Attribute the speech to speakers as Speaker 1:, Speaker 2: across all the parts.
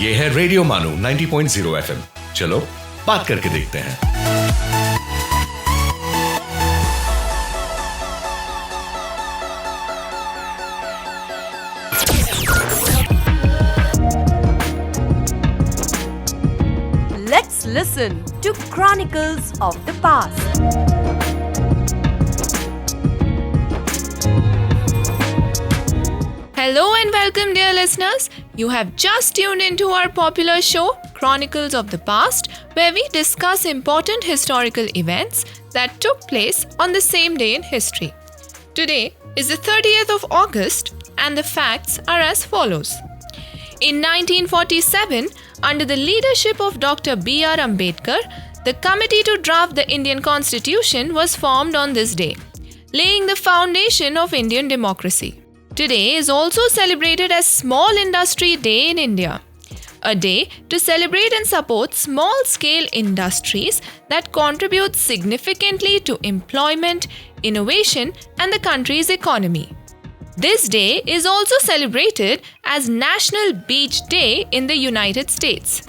Speaker 1: ये है रेडियो मानो 90.0 FM। चलो बात करके देखते हैं।
Speaker 2: Let's listen to Chronicles of the Past.
Speaker 3: Hello and welcome, dear listeners. You have just tuned into our popular show, Chronicles of the Past, where we discuss important historical events that took place on the same day in history. Today is the 30th of August, and the facts are as follows. In 1947, under the leadership of Dr. B.R. Ambedkar, the committee to draft the Indian Constitution was formed on this day, laying the foundation of Indian democracy. Today is also celebrated as Small Industry Day in India, a day to celebrate and support small-scale industries that contribute significantly to employment, innovation, and the country's economy. This day is also celebrated as National Beach Day in the United States.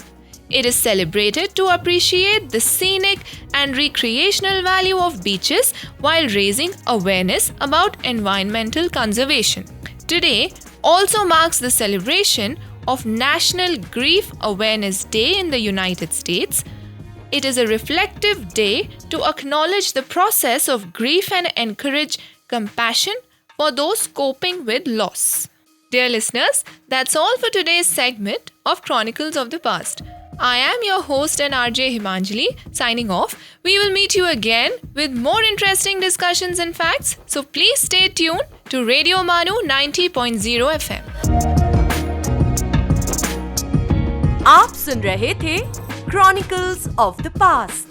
Speaker 3: It is celebrated to appreciate the scenic and recreational value of beaches while raising awareness about environmental conservation. Today also marks the celebration of National Grief Awareness Day in the United States. It is a reflective day to acknowledge the process of grief and encourage compassion for those coping with loss. Dear listeners, that's all for today's segment of Chronicles of the Past. I am your host and RJ Himanjali, signing off. We will meet you again with more interesting discussions and facts. So please stay tuned to Radio Manu 90.0 FM.
Speaker 2: आप सुन रहे थे Chronicles of the Past.